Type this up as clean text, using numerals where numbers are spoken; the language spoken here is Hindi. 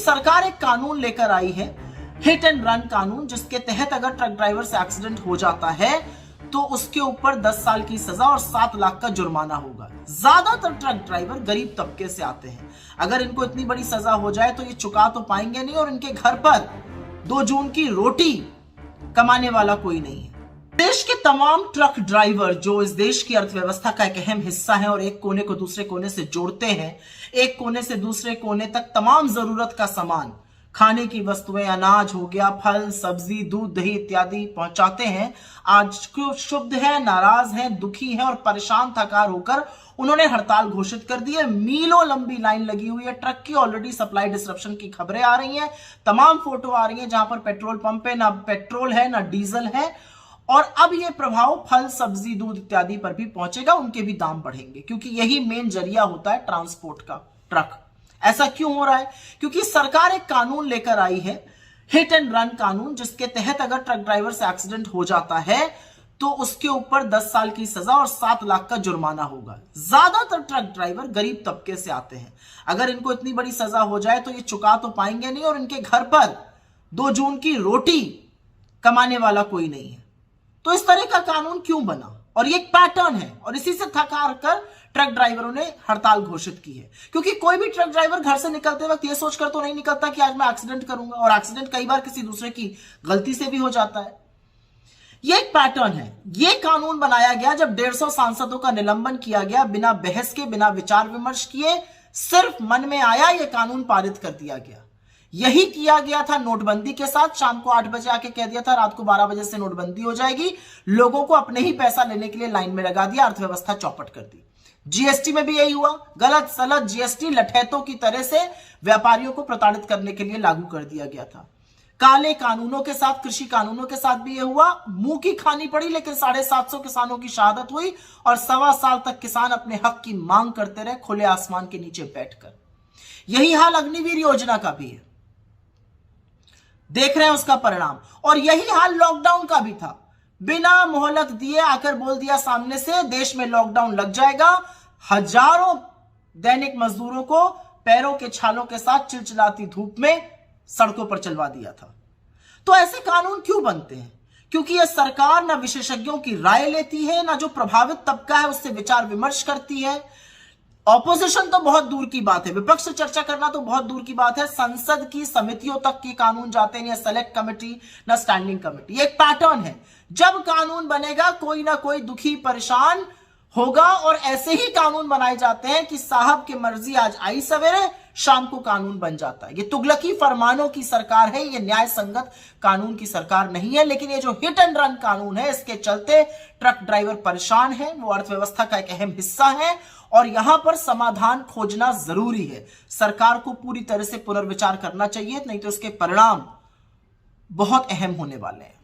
सरकार एक कानून लेकर आई है, हिट एंड रन कानून, जिसके तहत अगर ट्रक ड्राइवर से एक्सीडेंट हो जाता है तो उसके ऊपर 10 साल की सजा और 7 लाख का जुर्माना होगा। ज्यादातर ट्रक ड्राइवर गरीब तबके से आते हैं। अगर इनको इतनी बड़ी सजा हो जाए तो ये चुका तो पाएंगे नहीं और इनके घर पर 2 जून की रोटी कमाने वाला कोई नहीं है। देश के तमाम ट्रक ड्राइवर जो इस देश की अर्थव्यवस्था का एक अहम हिस्सा है और एक कोने को दूसरे कोने से जोड़ते हैं, एक कोने से दूसरे कोने तक तमाम जरूरत का सामान, खाने की वस्तुएं, अनाज हो गया, फल, सब्जी, दूध, दही इत्यादि पहुंचाते हैं। आज क्षुब्ध है, नाराज हैं, दुखी हैं और परेशान थकार होकर उन्होंने हड़ताल घोषित कर दी है। मीलों लंबी लाइन लगी हुई है। ट्रक की ऑलरेडी सप्लाई डिसरप्शन की खबरें आ रही हैं, तमाम फोटो आ रही हैं जहां पर पेट्रोल पंप पे ना पेट्रोल है ना डीजल है। और अब ये प्रभाव फल, सब्जी, दूध इत्यादि पर भी पहुंचेगा। उनके भी दाम बढ़ेंगे क्योंकि यही मेन जरिया होता है ट्रांसपोर्ट का, ट्रक। ऐसा क्यों हो रहा है? क्योंकि सरकार एक कानून लेकर आई है, हिट एंड रन कानून, जिसके तहत अगर ट्रक ड्राइवर से एक्सीडेंट हो जाता है तो उसके ऊपर 10 साल की सजा और 7 लाख का जुर्माना होगा। ज्यादातर ट्रक ड्राइवर गरीब तबके से आते हैं। अगर इनको इतनी बड़ी सजा हो जाए तो ये चुका तो पाएंगे नहीं और इनके घर पर 2 जून की रोटी कमाने वाला कोई नहीं है। तो इस तरह का कानून क्यों बना? और ये एक पैटर्न है और इसी से थकार कर ट्रक ड्राइवरों ने हड़ताल घोषित की है। क्योंकि कोई भी ट्रक ड्राइवर घर से निकलते वक्त ये सोचकर तो नहीं निकलता कि आज मैं एक्सीडेंट करूंगा, और एक्सीडेंट कई बार किसी दूसरे की गलती से भी हो जाता है। ये एक पैटर्न है। ये कानून बनाया गया जब 150 सांसदों का निलंबन किया गया, बिना बहस के, बिना विचार विमर्श किए, सिर्फ मन में आया ये कानून पारित कर दिया गया। यही किया गया था नोटबंदी के साथ। शाम को 8 बजे आके कह दिया था रात को 12 बजे से नोटबंदी हो जाएगी। लोगों को अपने ही पैसा लेने के लिए लाइन में लगा दिया, अर्थव्यवस्था चौपट कर दी। जीएसटी में भी यही हुआ। गलत सलत जीएसटी लठैतों की तरह से व्यापारियों को प्रताड़ित करने के लिए लागू कर दिया गया था। काले कानूनों के साथ, कृषि कानूनों के साथ भी यह हुआ। मुंह की खानी पड़ी, लेकिन 750 किसानों की शहादत हुई और 1.25 साल तक किसान अपने हक की मांग करते रहे खुले आसमान के नीचे बैठकर। यही हाल अग्निवीर योजना का भी है, देख रहे हैं उसका परिणाम। और यही हाल लॉकडाउन का भी था। बिना मोहलत दिए आकर बोल दिया सामने से देश में लॉकडाउन लग जाएगा। हजारों दैनिक मजदूरों को पैरों के छालों के साथ चिलचिलाती धूप में सड़कों पर चलवा दिया था। तो ऐसे कानून क्यों बनते हैं? क्योंकि यह सरकार ना विशेषज्ञों की राय लेती है, ना जो प्रभावित तबका है उससे विचार विमर्श करती है। ऑपोजिशन तो बहुत दूर की बात है, विपक्ष से चर्चा करना तो बहुत दूर की बात है। संसद की समितियों तक के कानून जाते हैं, सेलेक्ट कमेटी ना स्टैंडिंग कमेटी। एक पैटर्न है, जब कानून बनेगा कोई ना कोई दुखी परेशान होगा और ऐसे ही कानून बनाए जाते हैं कि साहब की मर्जी आज आई सवेरे, शाम को कानून बन जाता है। ये तुगलकी फरमानों की सरकार है, ये न्याय संगत कानून की सरकार नहीं है। लेकिन ये जो हिट एंड रन कानून है, इसके चलते ट्रक ड्राइवर परेशान है, वो अर्थव्यवस्था का एक अहम हिस्सा है और यहां पर समाधान खोजना जरूरी है। सरकार को पूरी तरह से पुनर्विचार करना चाहिए, नहीं तो इसके परिणाम बहुत अहम होने वाले हैं।